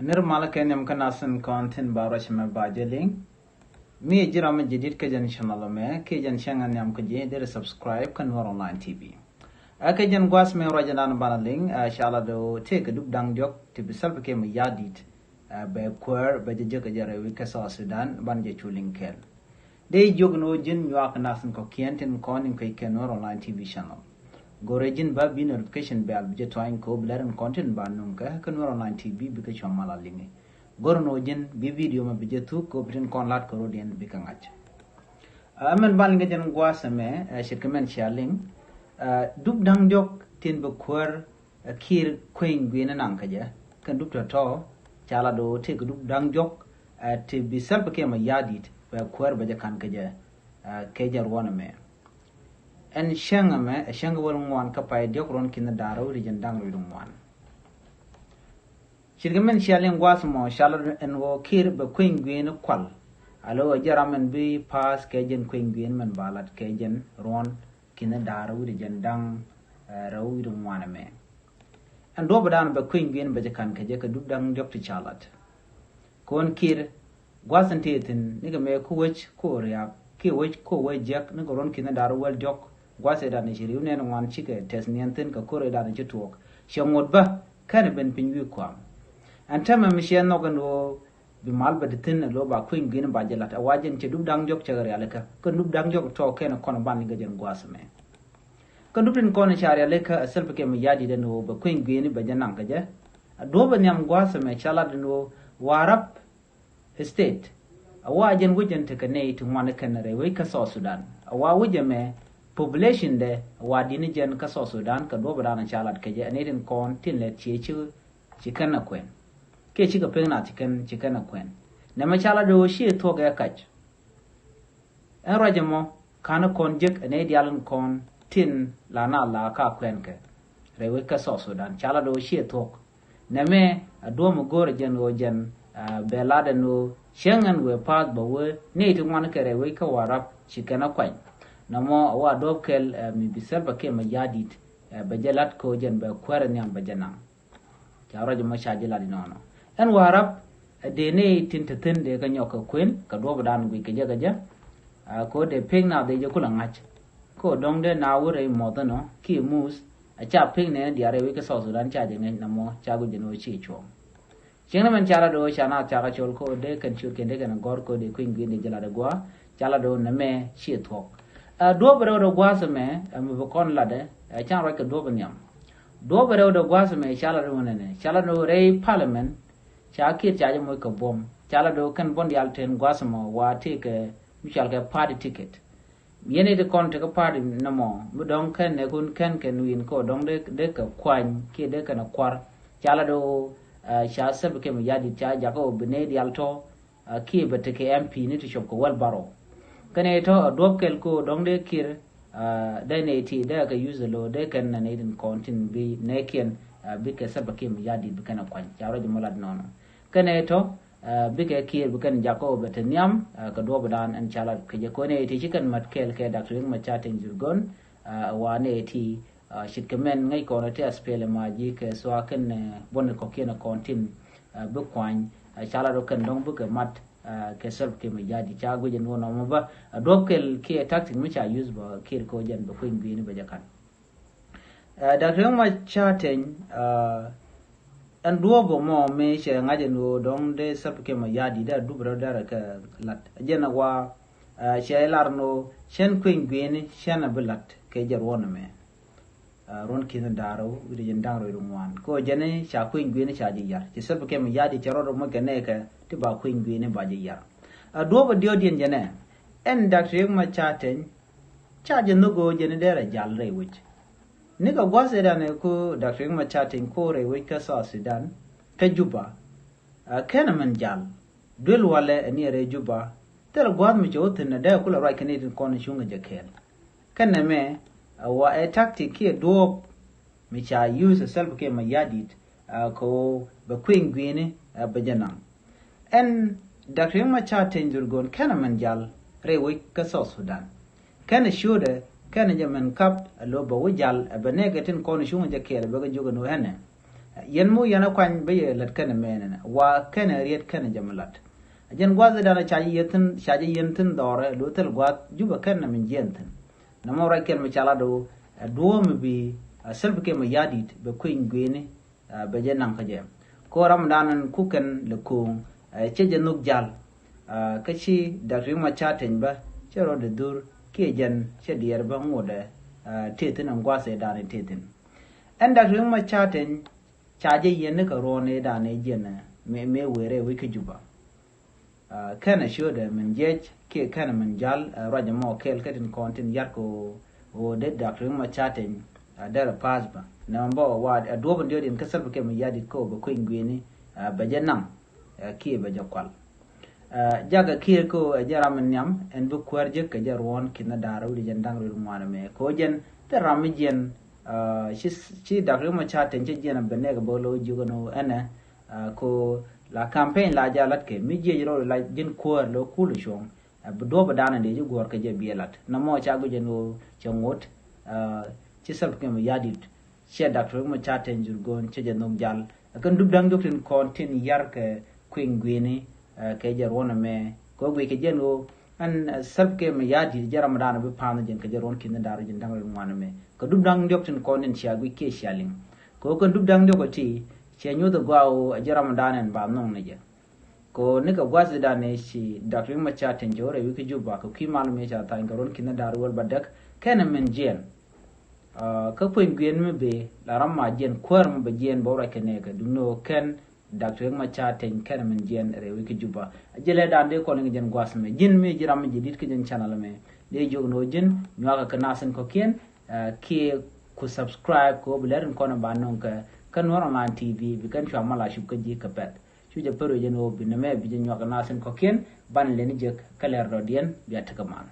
نرمال كان يمكن أصلا كونتين باروش ما باجلين مي جرام جديد كجن شانل ما كجن شانل يام كجي دير سبسكرايب كنور أونلاين تي في كجن قاس مي رجلان بانلين شالا دو تيك دوب دang جوك تبصل بكيم ياديت بكور بجج كجرا ويكسا السودان بانجي تشولين كيل دي جوك نو جن يواك ناسن كوكينتين كونين كي كنور أونلاين تي في شانل gorejin ba bi notification bell bije twain ko blaren content ba nunka kanwaro 9 tv bika chomala lingi gorno jin bi video ma bije tu ko brin kon lat ko rodien bika ngach amen balinga jen gwasame shirkamen shaling dub dang jok tin bu kwar kir queen gwena nankaja kan dub to chala do te dub dang jok te bi salba ke ma yadit ba kwar baje kan kaja kejar wona me en shanga me shanga wal ngwan ka pay diok ron kin daro ri jendang ri ngwan shirgamen shalen gwas mo shalor en wo kir be queen gwin kwal alo jaramen bi pass ke jen queen gwin man balat ke jen ron kin daro ri jendang raw ri ngwan me en do badan be queen gwin be kan ke je ka dudang diok ti chalat kon kir gwasan tetin niga me ku wech ko riya ki wech ko wejek ni ron kin daro wel diok gwase da ne shiriu ne ngwan chike tes nienten ka kore da ne chutok shomod ba kan ben pinwi kwam antama mishen no gano bi mal baditin lo ba queen gin ba jelat awajen che dub dang jok chagare alaka kan dub dang jok to ken kono ban ga jen gwase me kan dub tin kono shari alaka asal ke mi yadi da no ba queen gin ba janan ka je do ba nyam gwase me chala da no warap state awajen wujen te kane tun wan kan rewe ka so sudan awa wuje me population de wadini jen ka so sudan ka do bana chalat ke je anetin kon tin le chechu chikana kwen ke chika pengna chikana kwen ne ma chala do shi to ga kach en rajamo kana kon jek ane dialan kon tin la na la ka kwen ke rewe ka so sudan chala do shi to ne me do mo gor jen o jen belada no shengan we pat ba we ne tu man ke rewe ka warap chikana kwen namo wa dokel mi bisal ba ke ma yadit bajalat ko jen ba kwara nyam bajana jaro je ma shajila di nono en warab de ne tintatin de ga nyoka kwen ka do badan gui ke jaga ja ko de ping na de je kula ngach ko dong de na wure modano ki mus a cha ping ne diare wi ke so sudan cha je ngai namo cha gu je no chi chom chena man chara do chana chara chol ko de kan chur ke de ga gor ko de queen gui de jala de gwa chala do na me chi thok do bero do gwasame mi bokon lade chan ro ke do banyam do bero do gwasame chala do ne chala do re parliament cha ki cha je moy ko bom chala do kan bon yal ten gwasamo wa ti ke michal ke party ticket yene de kon te ko party namo mu don kan ne kun kan ken win ko don de ka kwan ki de kana kwar chala do cha sab ke mi yadi cha ja ko bene yal to ki bete ke mp ni to shop ko wal baro kane to dokel ko dongde kir da ne ti da ka use lo da kan na ne din content bi ne ken bi ke sabake mi yadi bi kana kwan jawra de molad nono kane to bi ke kir bi kan jako beteniam ka do badan an chala ke je ko ne ti chikan mat kel ke da kring ma chaten jurgon wa ne ti shitkemen ngai ko na te aspele ma ji ke so kan bon ko kena content bi kwan chala do kan dong bi ke mat ke serb ke mi jadi chago jen wona mo ba dokel ke tactic mi cha use ba kir ko jen ba queen bi ni ba jakan da reng ma chaten an duobo mo me che ngaje no dong de serb ke ma yadi da dubro da ka lat jena wa che larno chen queen bi ni chena belat ke jar wona me ron kin daro wi jen dang ro wan ko jene cha queen bi ni cha ji yar che serb ke ma yadi charo ro mo ke ne ka ti ba queen bi ne ba je yar do ba dio dien jene en dak rek ma chaten cha je no go jene dera jal re wich ni ka gwase da ne ko dak rek ma chaten ko re wich ka sa sudan ka juba kana man jal dul wala ni re juba ter gwad mi jot na da kula right canadian kon shunga je kel kana me wa a tactic ke do mi cha use self ke ma yadit ko ba queen bi ne ba janam en dakrin ma chaten jurgon kana man jal rewe ka so sudan kana shude kana jaman kap lo ba wajal ba negatin kon shunga je kele ba jogo no hene yen mu yana kwan be lat kana mena wa kana riet kana jamalat jen gwaze dana chaji yentin dore lotel gwat juba kana min jentin na mo ra ken mi chala do do mi bi selb ke mi yadit be kuin gwene be jenan kaje ko ram danan kuken le kung che jenuk jal kachi da rima chaten ba chero de dur ke jen che dier ba ngode tetin an gwase dana tetin en da rima chaten chaje yen ka rone dana jena me were wiki juba kana shoda min jej ke kana min jal raja mo kel katin kontin yarko o de da rima chaten dara pasba na mbo wa adobo ndio din kasal ke mi yadi ko ba ko ingwini ba janam ki ba jakwal jaga ki ko jaram nyam en bu kwarje ka jarwon kina daraw di jandang ru mwana me ko jen taram jen shi da rima chaten je jena bene ga bolo jugono ana ko la campaign la jalat ke mi je ro la jin ko lo kulu shong bu do ba dana de ju gor ka je bielat na mo cha go jeno changot ci sal ke mo yadit che doctor mo chaten jurgon che janok jal kan dub dang doktin kontin yar ke queen gwini ke jarona me ko gwe ke jeno an sal ke mo yadit jaram dana be pano jen ke jaron kin daru jen dangal mo me ko dub dang doktin kontin chia gwe ke shaling ko kan dub dang dokoti che nyodo gwa jaram dana ba non ne je ko ne ka gwazi dane shi doctor mo chaten jore wi ke juba ko ki malu me cha ta ngaron kin daru wal badak kana men jen ka point gwen me be la ramma jen kwar mo be jen bawra kene ka duno ken doctor ma chaten ken men jen re wi juba jele dande ko ngi jen gwas me jin me jiram ji dit ke jen channel me de jogno jen nyaga ka nasen ko ken ke ku subscribe ko bilarin ko na banon ka kan wara man tv bi kan chwa mala shub ka ji ka pet chu je pero jen o bi ne me bi jen nyaga nasen ko ken ban len je kaler do dien bi ataka man